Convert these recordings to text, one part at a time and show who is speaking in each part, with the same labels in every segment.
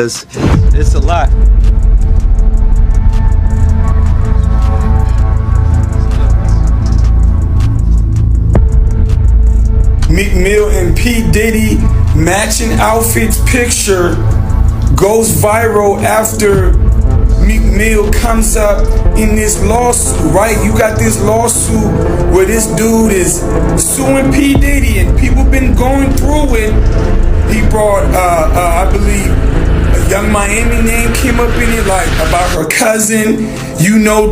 Speaker 1: It's a lot.
Speaker 2: Meek Mill and P. Diddy matching outfits picture goes viral after Meek Mill comes up in this lawsuit, right? You got this lawsuit where this dude is suing P. Diddy and people been going through it. He brought, I believe, a Young Miami name came up in it, like about her cousin,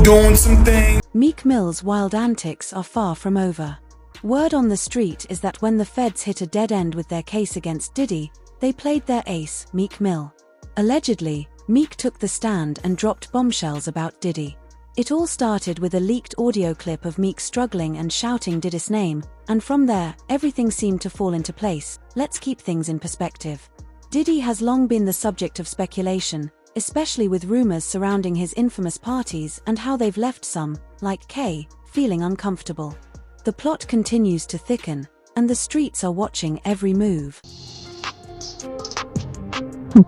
Speaker 2: doing some things.
Speaker 3: Meek Mill's wild antics are far from over. Word on the street is that when the feds hit a dead end with their case against Diddy, they played their ace, Meek Mill. Allegedly, Meek took the stand and dropped bombshells about Diddy. It all started with a leaked audio clip of Meek struggling and shouting Diddy's name, and from there, everything seemed to fall into place. Let's keep things in perspective. Diddy has long been the subject of speculation, especially with rumors surrounding his infamous parties and how they've left some, like K, feeling uncomfortable. The plot continues to thicken, and the streets are watching every move.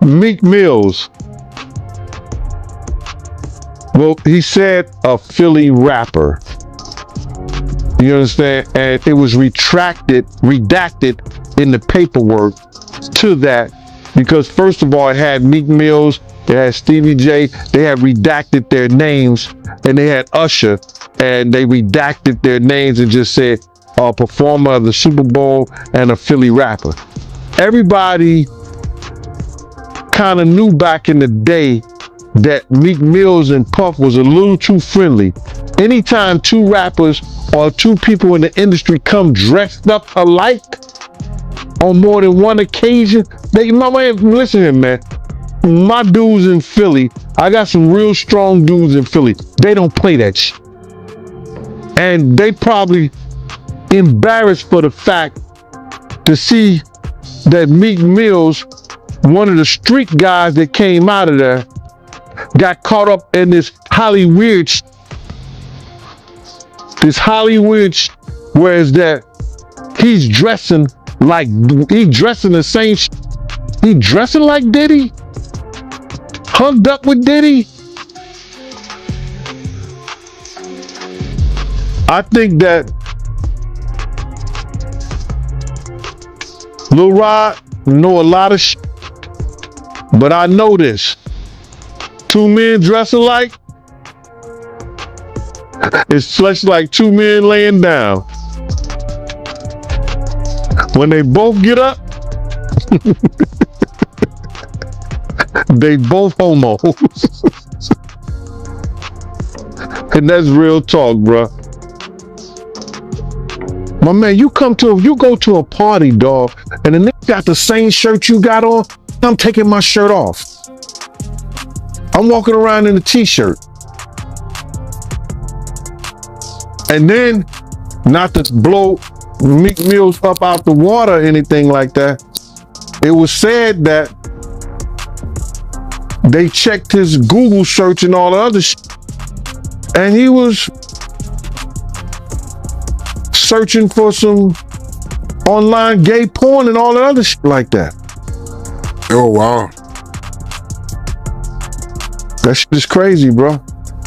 Speaker 4: Meek Mills. Well, he said a Philly rapper. You understand? And it was redacted in the paperwork to that because, first of all, it had Meek Mills, it had Stevie J, they had redacted their names, and they had Usher, and they redacted their names and just said a performer of the Super Bowl and a Philly rapper. Everybody kind of knew back in the day that Meek Mills and Puff was a little too friendly. Anytime two rappers or two people in the industry come dressed up alike on more than one occasion, listen here, man. My dudes in Philly, I got some real strong dudes in Philly. They don't play that shit. And they probably embarrassed for the fact to see that Meek Mills, one of the street guys that came out of there, got caught up in this Hollywood whereas that he's dressing the same he dressing like Diddy, hugged up with Diddy. I think that Lil Rod know a lot of shit, but I know this. Two men dress alike, it's just like two men laying down. When they both get up, they both homos. And that's real talk, bruh. My man, you go to a party, dog, and the nigga got the same shirt you got on, I'm taking my shirt off. I'm walking around in a t-shirt. And then, not to blow Meek Mills up out the water or anything like that, it was said that they checked his Google search and all the other shit, and he was searching for some online gay porn and all the other shit like that.
Speaker 5: Oh, wow.
Speaker 4: That shit is crazy, bro.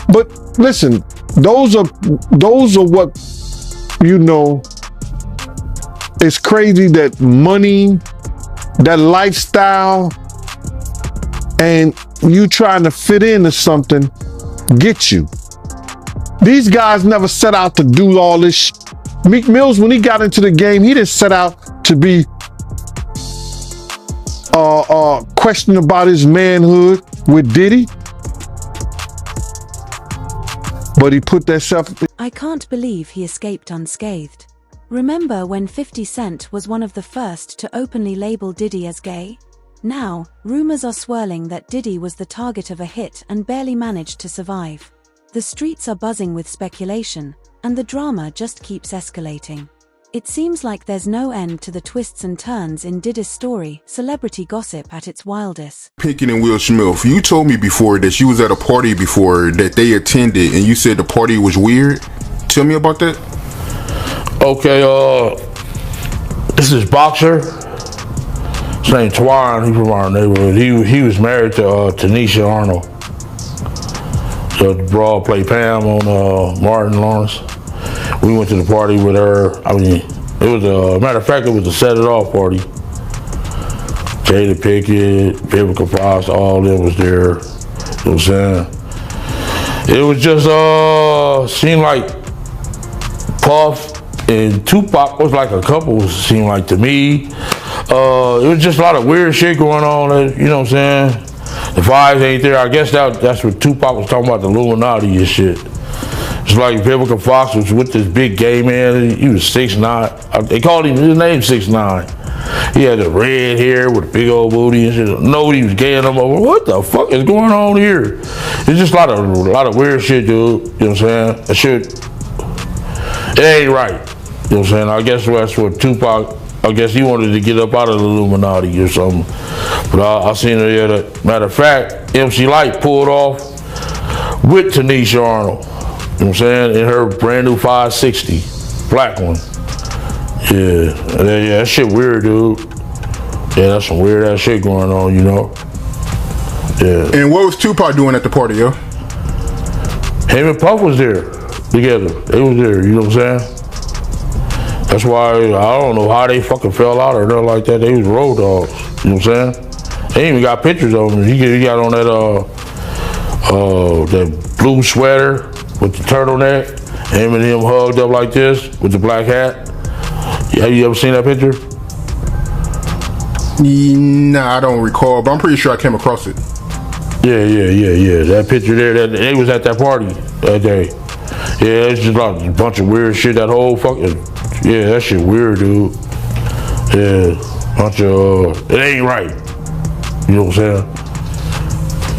Speaker 4: But listen, those are what, it's crazy that money, that lifestyle, and you trying to fit into something get you. These guys never set out to do all this shit. Meek Mills, when he got into the game, he didn't set out to be questioned about his manhood with Diddy. But he put that self...
Speaker 3: I can't believe he escaped unscathed. Remember when 50 Cent was one of the first to openly label Diddy as gay? Now, rumors are swirling that Diddy was the target of a hit and barely managed to survive. The streets are buzzing with speculation, and the drama just keeps escalating. It seems like there's no end to the twists and turns in Diddy's story, celebrity gossip at its wildest.
Speaker 5: Pinkett and Will Smith, you told me before that you was at a party before that they attended, and you said the party was weird. Tell me about that.
Speaker 6: Okay, this is Boxer.
Speaker 1: His name Twan, he from our neighborhood. He was married to Tanisha Arnold. So the broad played Pam on Martin Lawrence. We went to the party with her. I mean, it was a matter of fact, it was a set it off party. Jada Pickett, Vivica Fox, all of them was there. You know what I'm saying? It was just seemed like Puff and Tupac was like a couple, seemed like to me. It was just a lot of weird shit going on, you know what I'm saying? The vibes ain't there. I guess that's what Tupac was talking about, the Illuminati and shit. It's like Vivica Fox was with this big gay man. He was 6'9". They called him, his name 6'9". He had the red hair with a big old booty and shit. Nobody was gay enough over. What the fuck is going on here? It's just a lot of weird shit, dude. You know what I'm saying? That shit, it ain't right. You know what I'm saying? I guess that's what Tupac, I guess he wanted to get up out of the Illuminati or something. But I seen her there. Matter of fact, MC Lyte pulled off with Tanisha Arnold. You know what I'm saying? In her brand new 560, black one. Yeah, that shit weird, dude. Yeah, that's some weird ass shit going on, you know? Yeah.
Speaker 5: And what was Tupac doing at the party, yo?
Speaker 1: Him and Puff was there together. They was there, you know what I'm saying? That's why I don't know how they fucking fell out or nothing like that. They was road dogs, you know what I'm saying? They even got pictures of him. He got on that blue sweater with the turtleneck. Him and him hugged up like this with the black hat. Have you ever seen that picture?
Speaker 5: Nah, I don't recall, but I'm pretty sure I came across it.
Speaker 1: Yeah. That picture there, they was at that party that day. Yeah, it's just like a bunch of weird shit. That whole fucking, yeah, that shit weird, dude. Yeah, bunch of, it ain't right. You know what I'm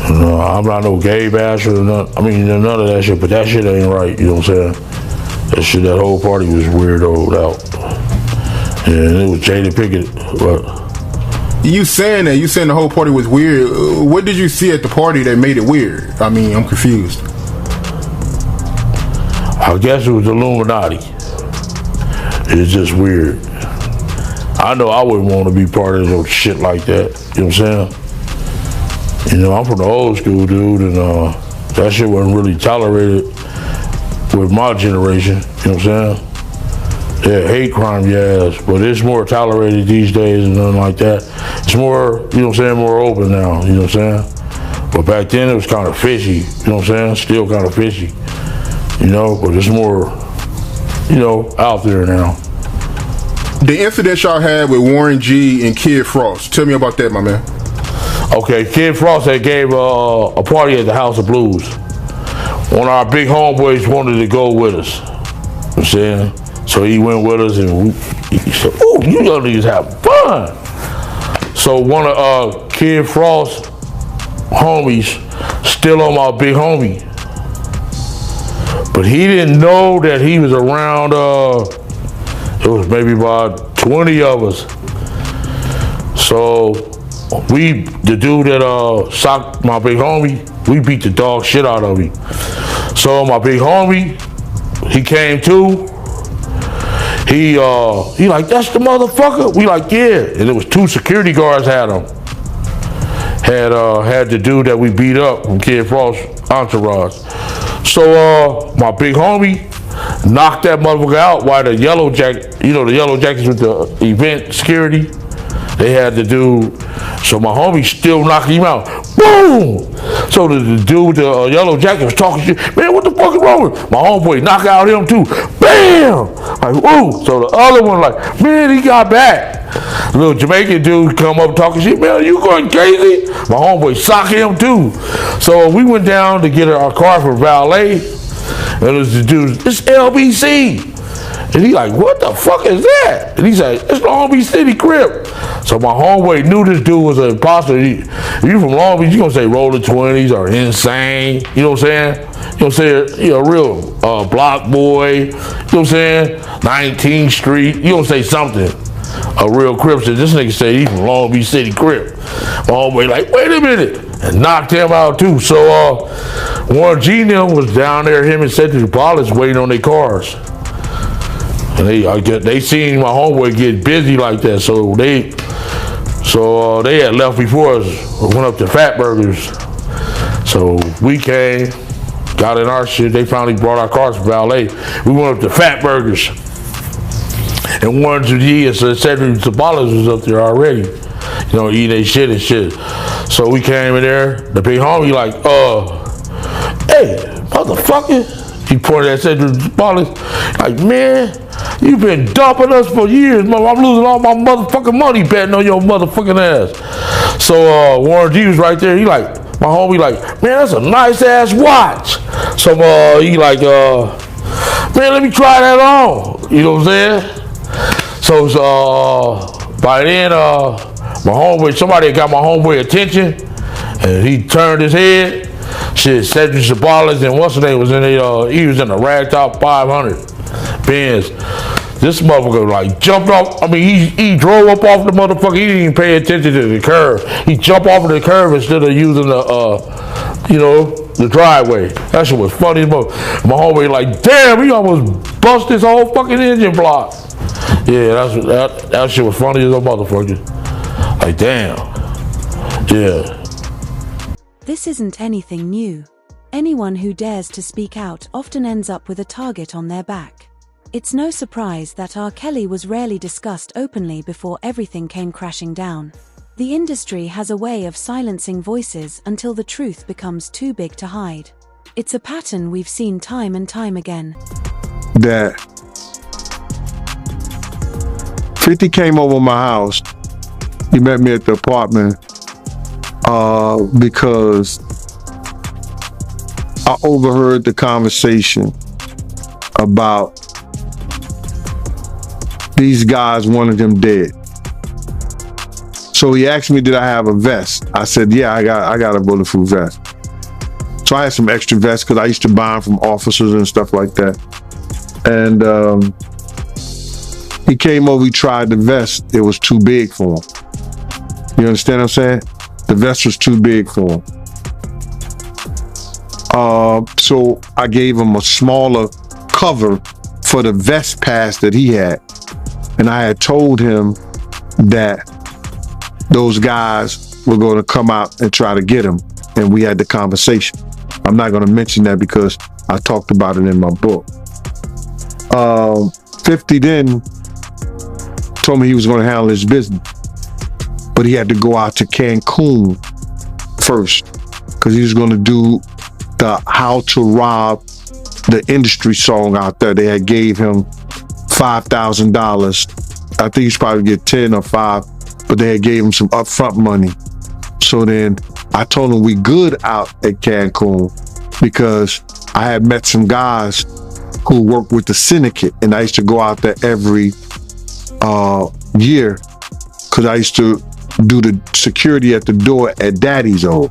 Speaker 1: saying? No, I'm not no gay basher or none. I mean, none of that shit, but that shit ain't right. You know what I'm saying? That whole party was weirdoed out. Yeah, it was Jada Pickett. But
Speaker 5: You saying the whole party was weird. What did you see at the party that made it weird? I mean, I'm confused.
Speaker 1: I guess it was Illuminati. It's just weird. I know I wouldn't want to be part of no shit like that. You know what I'm saying? You know, I'm from the old school, dude, and that shit wasn't really tolerated with my generation. You know what I'm saying? Yeah, hate crime, yes, but it's more tolerated these days and nothing like that. It's more, you know what I'm saying, more open now, you know what I'm saying? But back then it was kind of fishy, you know what I'm saying? Still kind of fishy, you know, but it's more, you know, out there now.
Speaker 5: The incident y'all had with Warren G and Kid Frost, tell me about that, my man.
Speaker 1: Okay, Kid Frost had gave a party at the House of Blues. One of our big homeboys wanted to go with us, you know what I'm saying? So he went with us and he said, "Ooh, you young niggas have fun." So one of Kid Frost's homies still on my big homie. But he didn't know that he was around, it was maybe about 20 of us. So the dude that socked my big homie, we beat the dog shit out of him. So my big homie, he came to. He like, "That's the motherfucker." We like, "Yeah." And it was 2 security guards had him. Had the dude that we beat up from Kid Frost entourage. So my big homie knocked that motherfucker out while the yellow jacket, you know, the yellow jackets with the event security, they had the dude. So my homie still knocked him out. Boom! So the dude with the yellow jacket was talking shit. "Man, what the fuck is wrong with my homeboy?" Knock out him too. Bam! Like, whoa! So the other one like, "Man, he got back." The little Jamaican dude come up talking shit. "Man, you going crazy?" My homeboy socked him too. So we went down to get our car for valet. And it was the dude, "It's LBC." And he like, "What the fuck is that?" And he's like, "It's Long Beach City Crip." So my homeboy knew this dude was an imposter. If you from Long Beach, you gonna say Rolling 20s or Insane. You know what I'm saying? You know what I'm saying? You know, real block boy. You know what I'm saying? 19th Street. You gonna say something. A real Crip said, "This nigga say he from Long Beach City Crip." My homeboy like, "Wait a minute," and knocked him out too. So Warren G and them was down there, him and Cedric Wallace waiting on their cars. And they seen my homeboy get busy like that, so they So they had left before us, went up to Fat Burgers. So we came, got in our shit. They finally brought our cars to valet. We went up to Fat Burgers. And Warren G and Cedric Zabalas was up there already, you know, eating their shit and shit. So we came in there. The big homie like, hey, motherfucker. He pointed at Cedric Zabalas, like, man, you been dumping us for years, mother. I'm losing all my motherfucking money betting on your motherfucking ass. So Warren G was right there. He like, my homie like, man, that's a nice ass watch. So he like, man, let me try that on. You know what I'm saying? So by then, my homeboy, somebody got my homeboy attention, and he turned his head. Shit, Cedric Zabalas and what's his name was in the, he was in the Ragtop 500 Benz. This motherfucker like jumped off. I mean, he drove up off the motherfucker. He didn't even pay attention to the curve. He jumped off of the curve instead of using the, you know, the driveway. That shit was funny as fuck. My homeboy like, damn, he almost bust his whole fucking engine block. Yeah, that shit was funny as a motherfucker. Like, damn. Yeah.
Speaker 3: This isn't anything new. Anyone who dares to speak out often ends up with a target on their back. It's no surprise that R. Kelly was rarely discussed openly before everything came crashing down. The industry has a way of silencing voices until the truth becomes too big to hide. It's a pattern we've seen time and time again.
Speaker 4: That 50 came over my house. He met me at the apartment because I overheard the conversation about these guys wanted him dead. So he asked me, did I have a vest? I said, yeah, I got a bulletproof vest. So I had some extra vests because I used to buy them from officers and stuff like that. And he came over, he tried the vest. It was too big for him. You understand what I'm saying? The vest was too big for him. So I gave him a smaller cover for the vest pass that he had. And I had told him that those guys were going to come out and try to get him. And we had the conversation. I'm not going to mention that because I talked about it in my book. 50 then told me he was going to handle his business. But he had to go out to Cancun first because he was going to do the How to Rob the Industry song out there. They had gave him $5,000. I think he's probably get 10 or 5, but they had gave him some upfront money. So then I told him we good out at Cancun because I had met some guys who worked with the syndicate, and I used to go out there every year because I used to do the security at the door at Daddy O.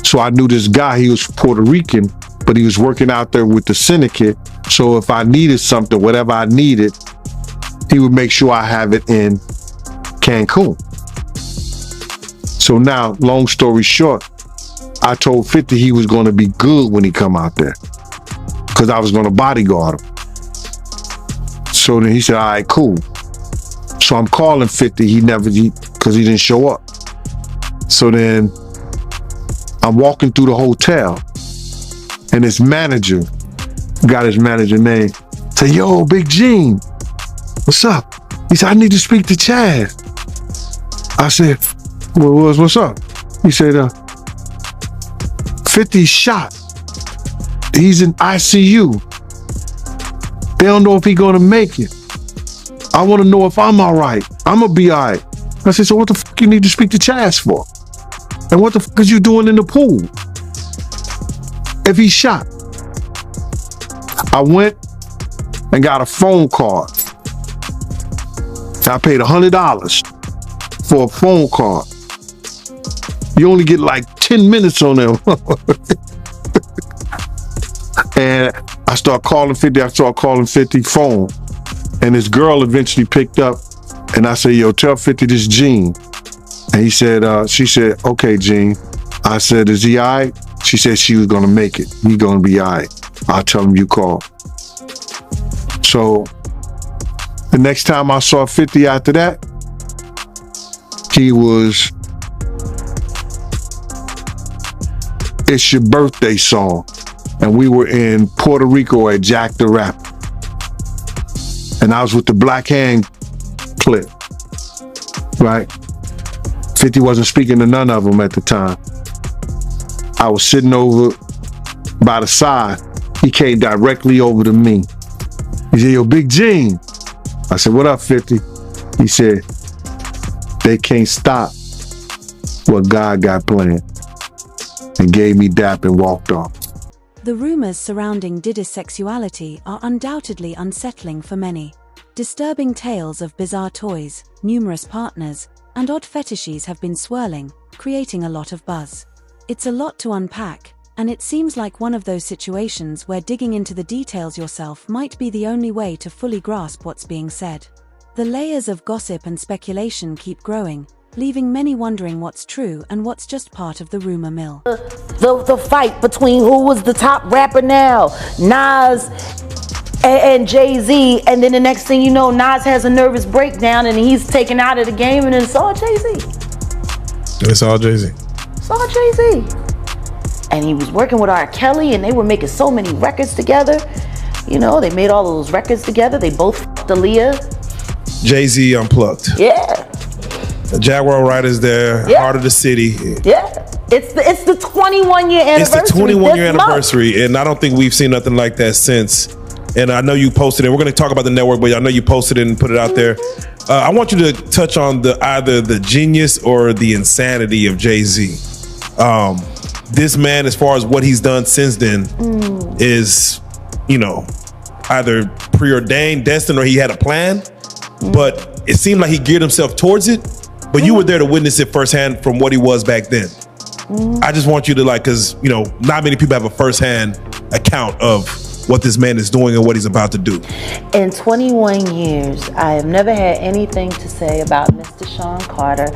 Speaker 4: So I knew this guy. He was Puerto Rican, but he was working out there with the syndicate. So if I needed something, whatever I needed, he would make sure I have it in Cancun. So now, long story short, I told 50 he was going to be good when he come out there because I was going to bodyguard him. So then he said, all right, cool. So I'm calling 50, because he didn't show up. So then I'm walking through the hotel and his manager, got his manager name, say, yo, Big Gene, what's up? He said, I need to speak to Chad. I said, well, what's up? He said, 50 shot. He's in ICU. They don't know if he's gonna make it. I want to know if I'm all right. I'm gonna be all right. I said, so what the fuck you need to speak to Chaz for? And what the fuck is you doing in the pool? If he's shot. I went and got a phone card. I paid $100 for a phone card. You only get like 10 minutes on them. And I start calling 50 phone. And this girl eventually picked up and I said, yo, tell 50 this Gene. And she said, okay, Gene. I said, is he all right? She said she was gonna make it. He gonna be all right. I'll tell him you called. So the next time I saw 50 after that, He was It's Your Birthday song. And we were in Puerto Rico at Jack the Rapper. And I was with the Black Hand clip, right? 50 wasn't speaking to none of them at the time. I was sitting over by the side. He came directly over to me. He said, yo, Big Gene. I said, what up, 50? He said, they can't stop what God got planned. And gave me dap and walked off.
Speaker 3: The rumors surrounding Diddy's sexuality are undoubtedly unsettling for many. Disturbing tales of bizarre toys, numerous partners, and odd fetishes have been swirling, creating a lot of buzz. It's a lot to unpack, and it seems like one of those situations where digging into the details yourself might be the only way to fully grasp what's being said. The layers of gossip and speculation keep growing, leaving many wondering what's true and what's just part of the rumor mill.
Speaker 6: The fight between who was the top rapper now, Nas and Jay-Z, and then the next thing you know, Nas has a nervous breakdown and he's taken out of the game, and it's all Jay-Z.
Speaker 7: It's all Jay-Z.
Speaker 6: It's all Jay-Z. And he was working with R. Kelly, and they were making so many records together. You know, they made all of those records together. They both f***ed Aaliyah.
Speaker 7: Jay-Z Unplugged.
Speaker 6: Yeah.
Speaker 7: The Jaguar Riders there,
Speaker 6: Yeah.
Speaker 7: Heart of the City.
Speaker 6: Yeah. It's the 21-year anniversary.
Speaker 7: It's the 21-year
Speaker 6: this month.
Speaker 7: anniversary, and I don't think we've seen nothing like that since. And I know you posted it. We're going to talk about the network, but I know you posted it and put it out there. I want you to touch on either the genius or the insanity of Jay-Z. This man, as far as what he's done since then, is, you know, either preordained, destined, or he had a plan. But it seemed like he geared himself towards it. But you were there to witness it firsthand from what he was back then. I just want you to, like, because, you know, not many people have a firsthand account of what this man is doing and what he's about to do.
Speaker 6: In 21 years, I have never had anything to say about Mr. Sean Carter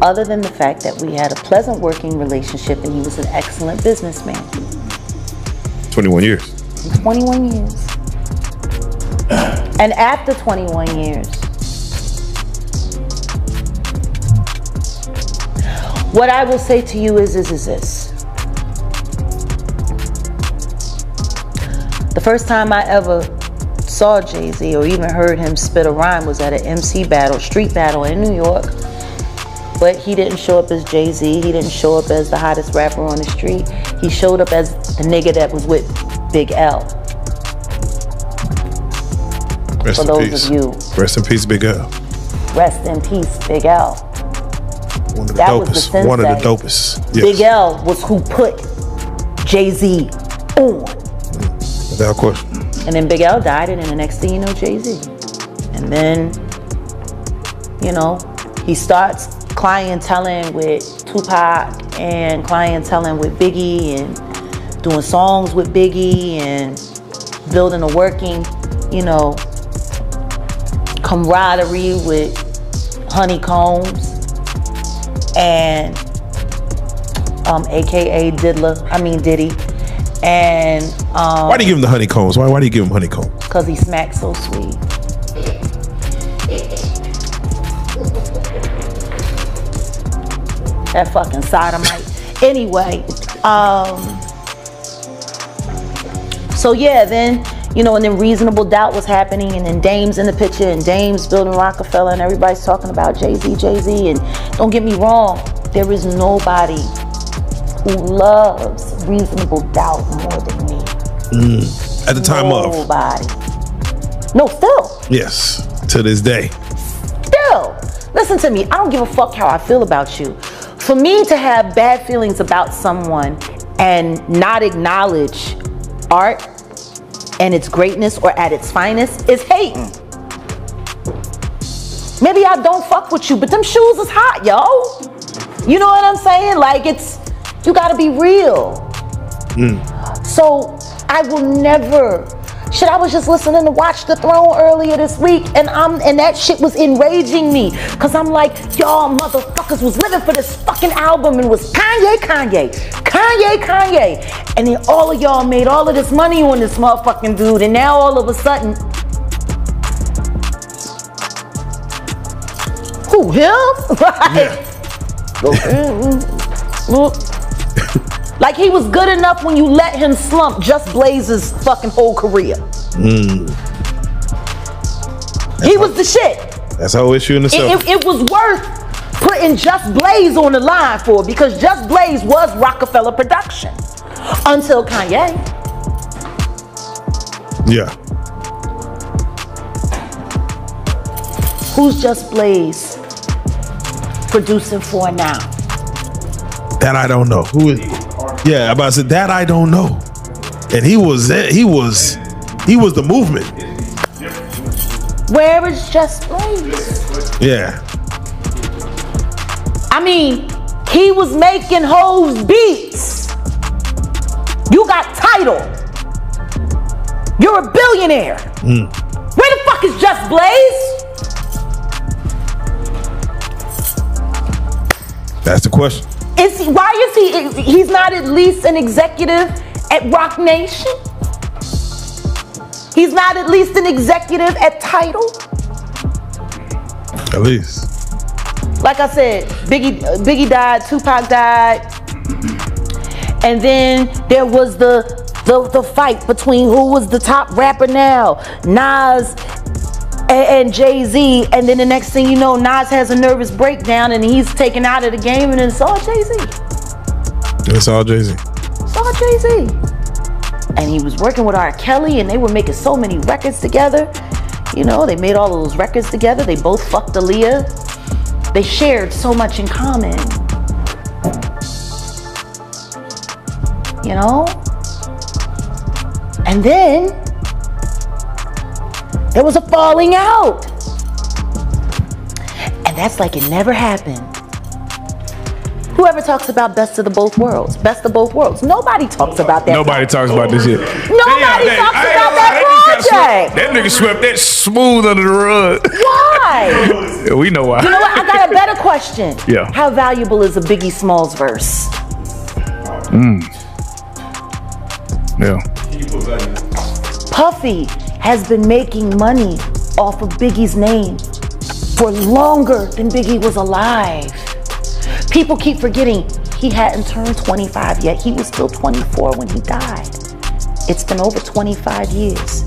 Speaker 6: other than the fact that we had a pleasant working relationship and he was an excellent businessman.
Speaker 7: 21 years.
Speaker 6: 21 years. And after 21 years, what I will say to you is this. The first time I ever saw Jay-Z or even heard him spit a rhyme was at an MC battle, street battle in New York. But he didn't show up as Jay-Z. He didn't show up as the hottest rapper on the street. He showed up as the nigga that was with Big L.
Speaker 7: Rest
Speaker 6: For
Speaker 7: in
Speaker 6: those
Speaker 7: peace.
Speaker 6: of you.
Speaker 7: Rest in peace, Big L.
Speaker 6: Rest in peace, Big L.
Speaker 7: One of the
Speaker 6: That was the
Speaker 7: dopest. One of the
Speaker 6: sensei.
Speaker 7: dopest. Yes.
Speaker 6: Big L was who put Jay-Z on.
Speaker 7: Without question.
Speaker 6: And then Big L died, and then the next thing you know, Jay-Z. And then, you know, he starts clienteling with Tupac and clienteling with Biggie and doing songs with Biggie and building a working, you know, camaraderie with Honeycombs and AKA Diddy. And
Speaker 7: Why do you give him the honeycombs? Why do you give him honeycombs?
Speaker 6: because he smacks so sweet. That fucking sodomite. Anyway, so yeah, then, you know, and then Reasonable Doubt was happening, and then Dame's in the picture, and Dame's building Rockefeller, and everybody's talking about Jay-Z. And don't get me wrong, there is nobody who loves Reasonable Doubt more than me.
Speaker 7: At the time of.
Speaker 6: Nobody. No, still.
Speaker 7: Yes. To this day.
Speaker 6: Still. Listen to me. I don't give a fuck how I feel about you. For me to have bad feelings about someone and not acknowledge art and its greatness or at its finest is hating. Maybe I don't fuck with you, but them shoes is hot, yo. You know what I'm saying? Like, you gotta be real. So I will never. Shit, I was just listening to Watch the Throne earlier this week, and that shit was enraging me, cause I'm like, y'all motherfuckers was living for this fucking album and was Kanye, and then all of y'all made all of this money on this motherfucking dude, and now all of a sudden, Who, him? Like he was good enough when you let him slump Just Blaze's fucking whole career. He was the shit.
Speaker 7: That's a whole issue in itself.
Speaker 6: It was worth putting Just Blaze on the line for, because Just Blaze was Rockefeller production until Kanye.
Speaker 7: Yeah.
Speaker 6: Who's Just Blaze producing for now?
Speaker 7: That I don't know. Who is? Yeah, I'm about to say that I don't know. And he was the movement.
Speaker 6: Where is Just Blaze?
Speaker 7: Yeah.
Speaker 6: I mean, he was making Ho's beats. You got Tidal. You're a billionaire. Where the fuck is Just Blaze?
Speaker 7: That's the question.
Speaker 6: Why is he's not at least an executive at Rock Nation? He's not at least an executive at Tidal?
Speaker 7: At least.
Speaker 6: Like I said, Biggie died, Tupac died, and then there was the fight between who was the top rapper now, Nas and Jay-Z, and then the next thing you know, Nas has a nervous breakdown and he's taken out of the game, and it's all Jay-Z.
Speaker 7: It's all Jay-Z.
Speaker 6: It's all Jay-Z. And he was working with R. Kelly, and they were making so many records together. You know, they made all of those records together. They both fucked Aaliyah. They shared so much in common. You know? And then there was a falling out. And that's like it never happened. Whoever talks about best of the both worlds, best of both worlds. Nobody talks about that.
Speaker 7: Nobody talks about this shit.
Speaker 6: Nobody talks about that project.
Speaker 8: That nigga swept that smooth under the rug.
Speaker 6: Why?
Speaker 8: Yeah, we know why.
Speaker 6: You know what? I got a better question.
Speaker 8: Yeah.
Speaker 6: How valuable is a Biggie Smalls verse?
Speaker 8: Yeah.
Speaker 6: Puffy has been making money off of Biggie's name for longer than Biggie was alive. People keep forgetting he hadn't turned 25 yet. He was still 24 when he died. It's been over 25 years.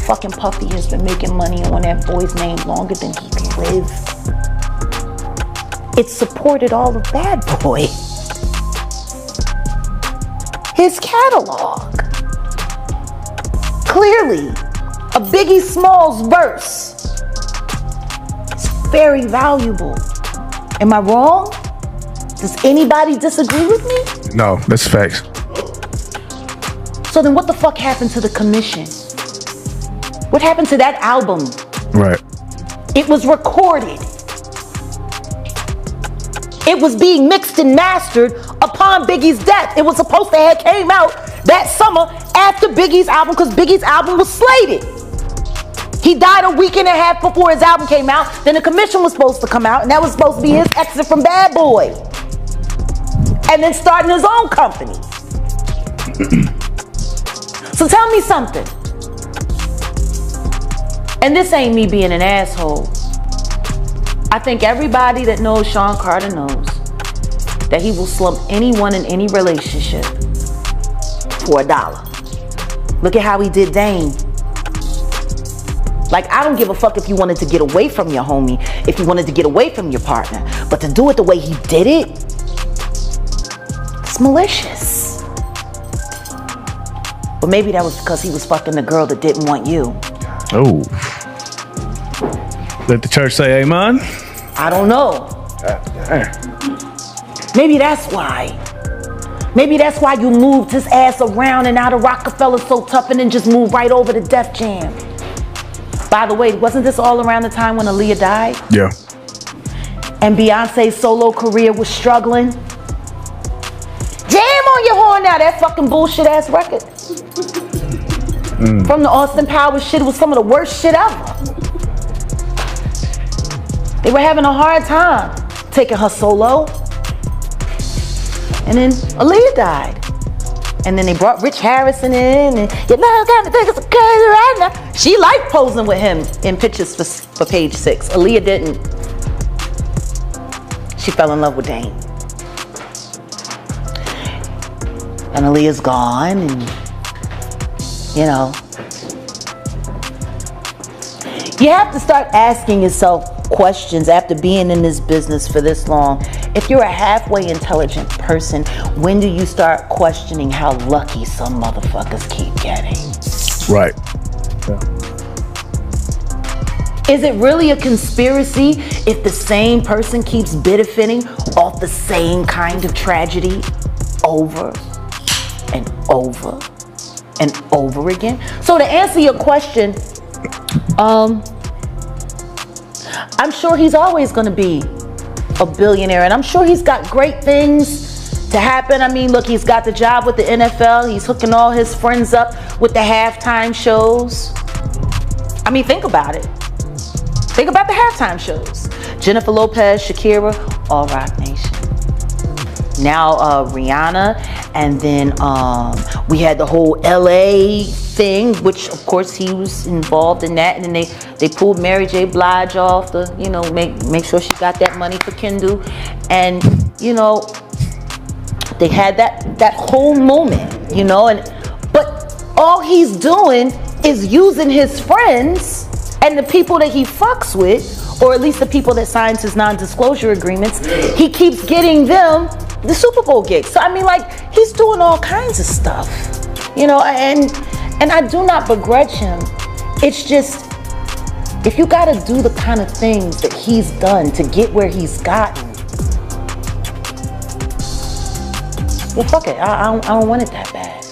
Speaker 6: Fucking Puffy has been making money on that boy's name longer than he can live. It supported all of Bad Boy. His catalog. Clearly, a Biggie Smalls verse is very valuable. Am I wrong? Does anybody disagree with me?
Speaker 8: No, that's facts.
Speaker 6: So then what the fuck happened to the commission? What happened to that album?
Speaker 8: Right.
Speaker 6: It was recorded. It was being mixed and mastered upon Biggie's death. It was supposed to have came out that summer after Biggie's album, because Biggie's album was slated. He died a week and a half before his album came out. Then the commission was supposed to come out, and that was supposed to be his exit from Bad Boy. And then starting his own company. So tell me something. And this ain't me being an asshole. I think everybody that knows Sean Carter knows that he will slump anyone in any relationship for $1. Look at how he did Dame. Like, I don't give a fuck if you wanted to get away from your homie, if you wanted to get away from your partner, but to do it the way he did it, it's malicious. But maybe that was because he was fucking the girl that didn't want you.
Speaker 8: Oh. Let the church say amen.
Speaker 6: I don't know. Maybe that's why. Maybe that's why you moved his ass around and out of Rockefeller so tough and then just moved right over to Def Jam. By the way, wasn't this all around the time when Aaliyah died?
Speaker 8: Yeah.
Speaker 6: And Beyonce's solo career was struggling? Jam on your horn now, that fucking bullshit ass record. From the Austin Powers shit, it was some of the worst shit ever. They were having a hard time taking her solo. And then Aaliyah died. And then they brought Rich Harrison in, and you know, got me thinking it's crazy right now. She liked posing with him in pictures for Page 6. Aaliyah didn't. She fell in love with Dame. And Aaliyah's gone, and you know. You have to start asking yourself questions after being in this business for this long. If you're a halfway intelligent person, when do you start questioning how lucky some motherfuckers keep getting?
Speaker 8: Right.
Speaker 6: Is it really a conspiracy if the same person keeps benefiting off the same kind of tragedy over and over and over again? So to answer your question, I'm sure he's always going to be a billionaire, and I'm sure he's got great things to happen. I mean, look, he's got the job with the NFL. He's hooking all his friends up with the halftime shows. I mean, think about it. Think about the halftime shows. Jennifer Lopez, Shakira, all Rock Nation. Now Rihanna, and then we had the whole LA thing, which of course he was involved in that, and then they pulled Mary J. Blige off the, you know, make sure she got that money for Kendall, and you know, they had that whole moment, you know, but all he's doing is using his friends and the people that he fucks with, or at least the people that signs his non-disclosure agreements. He keeps getting them the Super Bowl gigs. So I mean, like, he's doing all kinds of stuff, you know, and I do not begrudge him. It's just, if you gotta do the kind of things that he's done to get where he's gotten, well, fuck it, I don't want it that bad.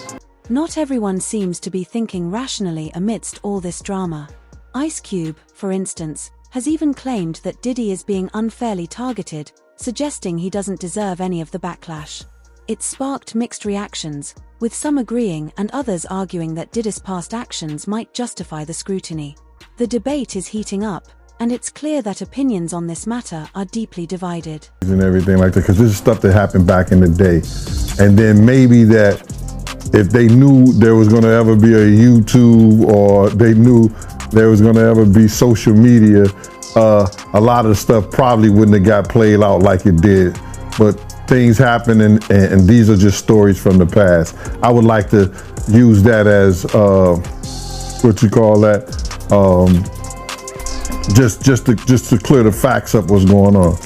Speaker 3: Not everyone seems to be thinking rationally amidst all this drama. Ice Cube, for instance, has even claimed that Diddy is being unfairly targeted, suggesting he doesn't deserve any of the backlash. It sparked mixed reactions, with some agreeing and others arguing that Diddy's past actions might justify the scrutiny. The debate is heating up, and it's clear that opinions on this matter are deeply divided.
Speaker 4: And everything like that, because this is stuff that happened back in the day. And then maybe that if they knew there was going to ever be a YouTube, or they knew there was going to ever be social media, a lot of the stuff probably wouldn't have got played out like it did. But things happen, and these are just stories from the past. I would like to use that as what you call that, just to clear the facts up what's going on.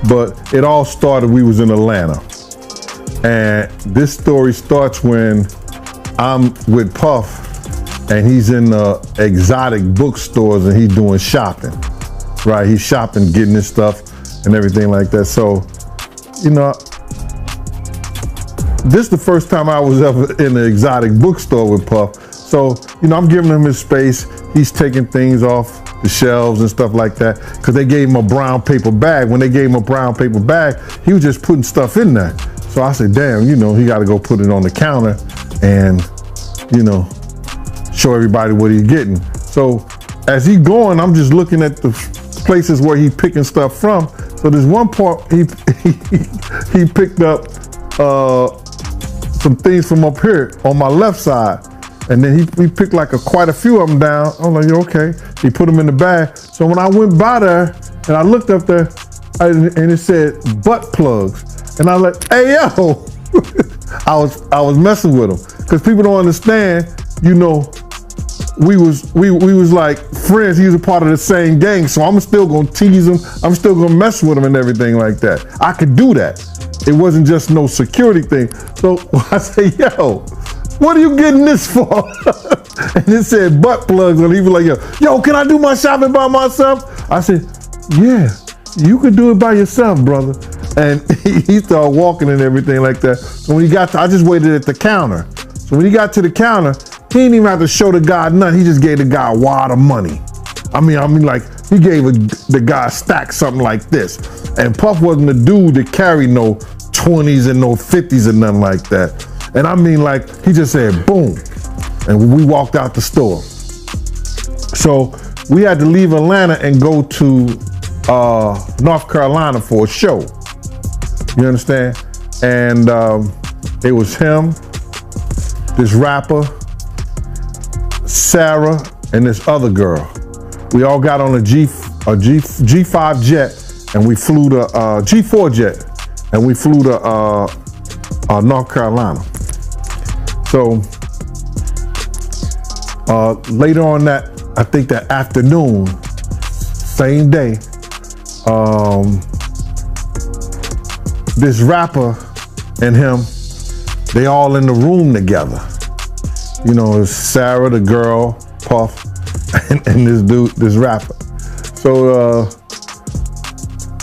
Speaker 4: But it all started, we was in Atlanta, and this story starts when I'm with Puff, and he's in the exotic bookstores, and he's doing shopping, right? He's shopping, getting his stuff and everything like that. So, you know, this is the first time I was ever in an exotic bookstore with Puff. So, you know, I'm giving him his space. He's taking things off the shelves and stuff like that, because they gave him a brown paper bag. When they gave him a brown paper bag, he was just putting stuff in there. So I said, damn, you know, he got to go put it on the counter and, you know, show everybody what he's getting. So as he going, I'm just looking at the places where he picking stuff from. So there's one part he picked up some things from up here on my left side, and then he picked like quite a few of them down. I'm like, okay. He put them in the bag. So when I went by there and I looked up there, and it said butt plugs, and I was like, hey yo, I was messing with him, because people don't understand. You know, we was like friends. He was a part of the same gang, so I'm still gonna tease him. I'm still gonna mess with him and everything like that. I could do that. It wasn't just no security thing. So I say, yo, what are you getting this for? And it said butt plugs, and he was like, yo, can I do my shopping by myself? I said, yeah, you could do it by yourself, brother. And he started walking and everything like that. So when he got to, I just waited at the counter. So when he got to the counter, he didn't even have to show the guy nothing. He just gave the guy a wad of money. I mean, like, he gave the guy a stack, something like this. And Puff wasn't the dude that carried no 20s and no 50s and nothing like that. And I mean, like, he just said, boom. And we walked out the store. So we had to leave Atlanta and go to North Carolina for a show. You understand? And it was him, this rapper, Sarah, and this other girl. We all got on a G5 jet, and we flew to G4 jet, and we flew to North Carolina. So later on that, I think that afternoon, same day, this rapper and him, they all in the room together. You know, it's Sarah, the girl, Puff, and this dude, this rapper. So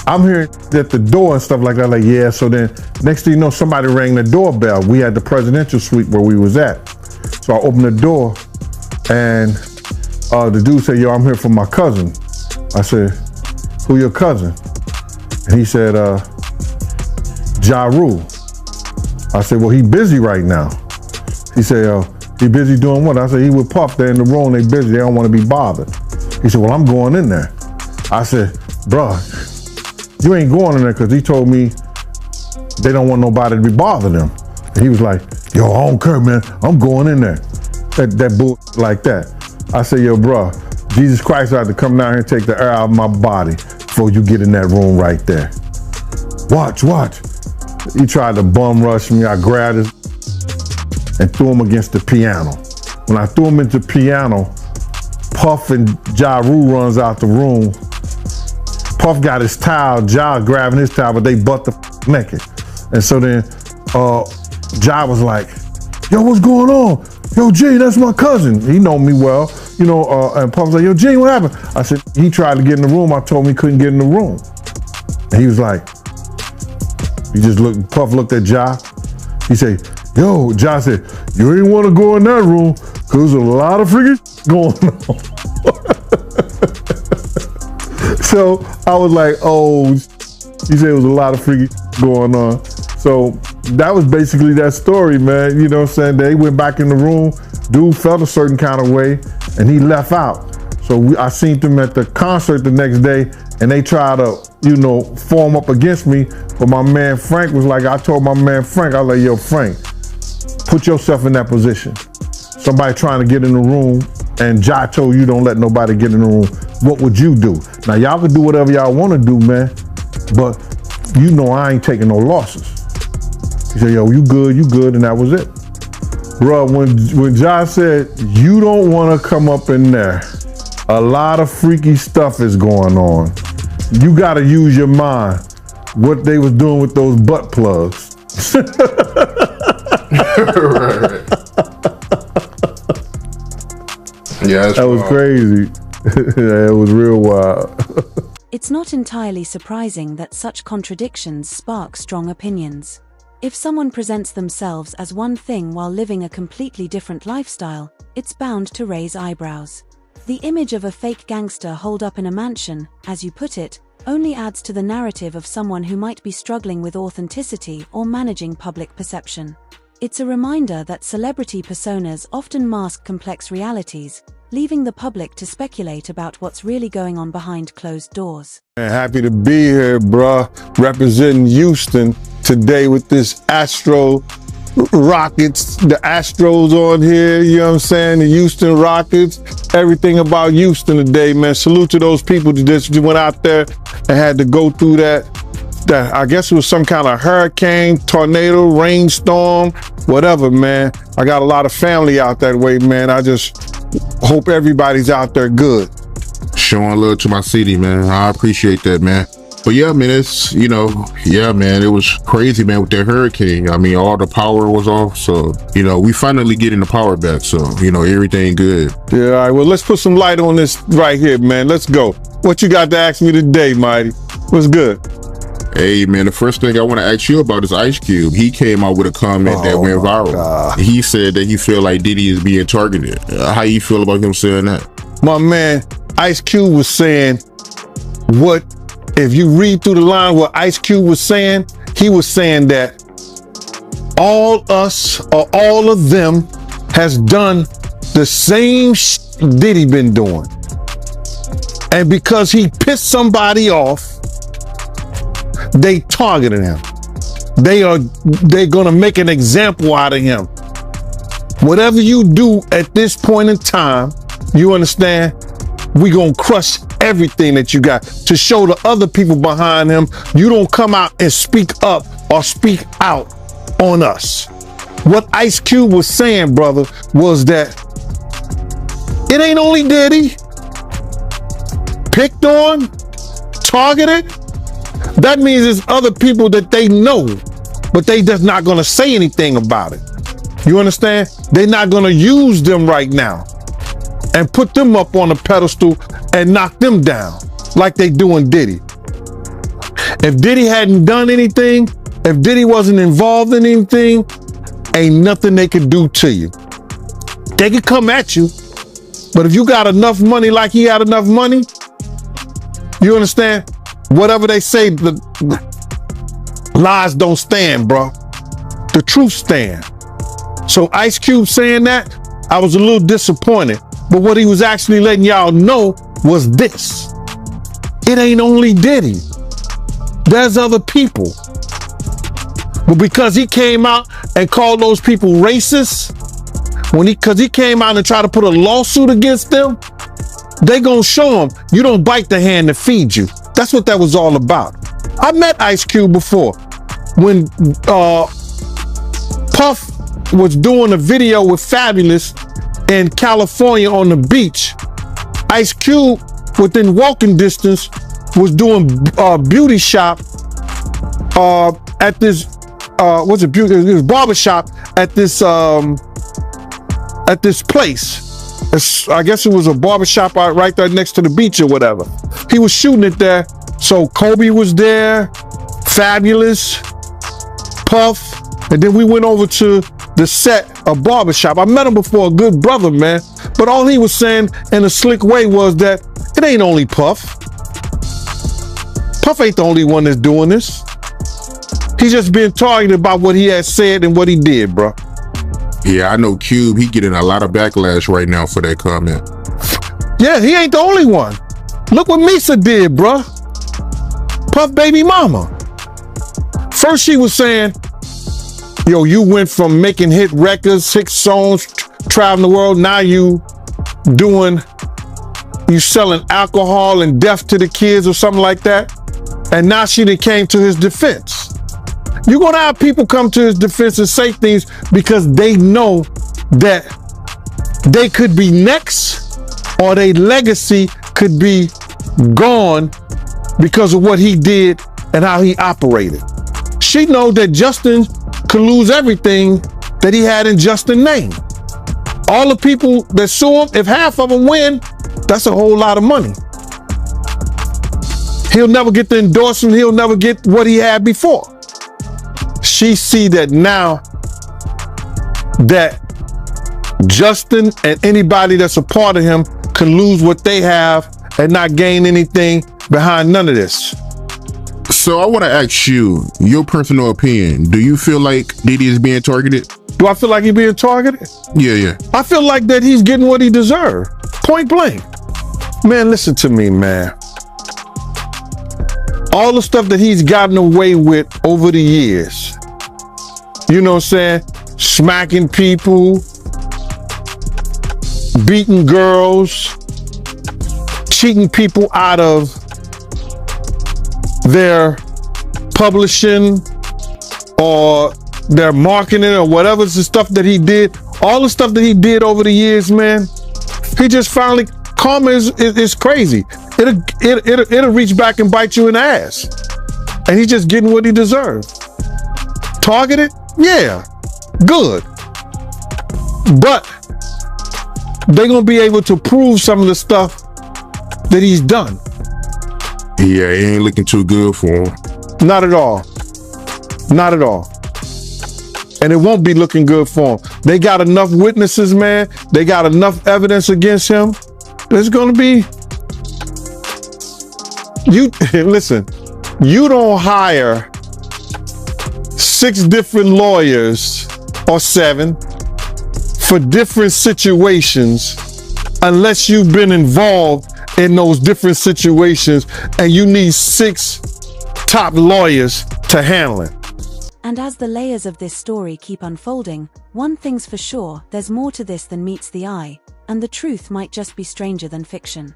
Speaker 4: I'm hearing at the door and stuff like that, like, yeah, so then next thing you know, somebody rang the doorbell. We had the presidential suite where we was at. So I opened the door and the dude said, yo, I'm here for my cousin. I said, who your cousin? And he said, Ja Rule. I said, well, he busy right now. He said, he busy doing what? I said, he with Puff, they're in the room, they busy, they don't want to be bothered. He said, well, I'm going in there. I said, bruh, you ain't going in there because he told me they don't want nobody to be bothering them. And he was like, yo, I don't care, man, I'm going in there. That bull like that. I said, yo, bruh, Jesus Christ had to come down here and take the air out of my body before you get in that room right there. Watch. He tried to bum rush me. I grabbed his and threw him against the piano. When I threw him into the piano, Puff and Ja Rule runs out the room. Puff got his towel, Ja grabbing his towel, but they butt the naked. And so then Ja was like, yo, what's going on? Yo, G, that's my cousin. He know me well, you know, and Puff was like, yo, G, what happened? I said, he tried to get in the room. I told him he couldn't get in the room. And he was like, Puff looked at Ja. He said, yo, Ja said, you ain't want to go in that room because there's a lot of freaking going on. So I was like, oh, he said it was a lot of freaking going on. So that was basically that story, man. You know what I'm saying? They went back in the room, dude felt a certain kind of way, and he left out. So I seen them at the concert the next day, and they tried to, you know, form up against me. But my man Frank was like, I told my man Frank, I was like, yo, Frank, put yourself in that position. Somebody trying to get in the room, and Ja told you don't let nobody get in the room. What would you do? Now, y'all can do whatever y'all want to do, man, but you know I ain't taking no losses. He said, yo, you good, and that was it. Bruh, when Ja said, you don't want to come up in there, a lot of freaky stuff is going on. You got to use your mind. What they was doing with those butt plugs.
Speaker 5: Right. Yeah,
Speaker 4: that was crazy. Yeah, it was real wild.
Speaker 3: It's not entirely surprising that such contradictions spark strong opinions. If someone presents themselves as one thing while living a completely different lifestyle, it's bound to raise eyebrows. The image of a fake gangster holed up in a mansion, as you put it, only adds to the narrative of someone who might be struggling with authenticity or managing public perception. It's a reminder that celebrity personas often mask complex realities, leaving the public to speculate about what's really going on behind closed doors.
Speaker 4: Man, happy to be here, bruh. Representing Houston today with this Astro Rockets, the Astros on here, you know what I'm saying? The Houston Rockets, everything about Houston today, man. Salute to those people that just went out there and had to go through that I guess it was some kind of hurricane, tornado, rainstorm, whatever, man. I got a lot of family out that way, man. I just hope everybody's out there good.
Speaker 5: Showing love to my city, man. I appreciate that, man. But yeah, man, it's, you know, yeah, man, it was crazy, man, with that hurricane. I mean, all the power was off. So, you know, we finally getting the power back. So, you know, everything good.
Speaker 4: Yeah, all right. Well, let's put some light on this right here, man. Let's go. What you got to ask me today, Mighty? What's good?
Speaker 5: Hey, man, the first thing I want to ask you about is Ice Cube. He came out with a comment that went viral.
Speaker 4: God.
Speaker 5: He said that he feel like Diddy is being targeted. How you feel about him saying that?
Speaker 4: My man, Ice Cube was saying what, if you read through the line what Ice Cube was saying, he was saying that all us or all of them has done the same Diddy been doing. And because he pissed somebody off, they targeted him. They're gonna make an example out of him. Whatever you do at this point in time, you understand, we gonna crush everything that you got to show the other people behind him. You don't come out and speak up or speak out on us. What Ice Cube was saying, brother, was that it ain't only Diddy. Picked on, targeted. That means there's other people that they know, but they just not gonna say anything about it. You understand? They're not gonna use them right now and put them up on a pedestal and knock them down like they doing Diddy. If Diddy hadn't done anything, if Diddy wasn't involved in anything, ain't nothing they could do to you. They could come at you, but if you got enough money like he had enough money, you understand? Whatever they say, the lies don't stand, bro. The truth stand. So Ice Cube saying that, I was a little disappointed. But what he was actually letting y'all know was this. It ain't only Diddy. There's other people. But because he came out and called those people racist, because he came out and tried to put a lawsuit against them, they gonna show him you don't bite the hand that feeds you. That's what that was all about. I met Ice Cube before when Puff was doing a video with Fabulous in California on the beach. Ice Cube, within walking distance, was doing beauty shop at this it was barbershop at this place. I guess it was a barbershop right there next to the beach or whatever. He was shooting it there. So Kobe was there, Fabulous, Puff, and then we went over to the set of barbershop. I met him before, a good brother, man. But all he was saying in a slick way was that it ain't only Puff. Puff ain't the only one that's doing this. He's just being targeted about what he has said and what he did, bro.
Speaker 5: Yeah, I know Cube, he getting a lot of backlash right now for that comment.
Speaker 4: Yeah, he ain't the only one. Look what Misa did, bro. Puff baby mama. First she was saying, yo, you went from making hit records, 6 songs, traveling the world. Now you selling alcohol and death to the kids or something like that. And now she done came to his defense. You're gonna have people come to his defense and say things because they know that they could be next or their legacy could be gone because of what he did and how he operated. She knows that Justin could lose everything that he had in Justin's name. All the people that sue him, if half of them win, that's a whole lot of money. He'll never get the endorsement. He'll never get what he had before. She see that now that Justin and anybody that's a part of him can lose what they have and not gain anything behind none of this.
Speaker 5: So I want to ask you, your personal opinion. Do you feel like Diddy is being targeted?
Speaker 4: Do I feel like he's being targeted?
Speaker 5: Yeah.
Speaker 4: I feel like that he's getting what he deserved. Point blank. Man, listen to me, man. All the stuff that he's gotten away with over the years, you know what I'm saying? Smacking people, beating girls, cheating people out of their publishing or their marketing or whatever the stuff that he did, all the stuff that he did over the years, man, he just finally, karma is crazy. It'll reach back and bite you in the ass. And he's just getting what he deserves. Targeted? Yeah, good. But they're gonna be able to prove some of the stuff that he's done.
Speaker 5: Yeah, it ain't looking too good for him.
Speaker 4: Not at all. Not at all. And it won't be looking good for him. They got enough witnesses, man. They got enough evidence against him. There's gonna be, listen, you don't hire 6 different lawyers or 7 for different situations unless you've been involved in those different situations and you need 6 top lawyers to handle it.
Speaker 3: And as the layers of this story keep unfolding, one thing's for sure, there's more to this than meets the eye, and the truth might just be stranger than fiction.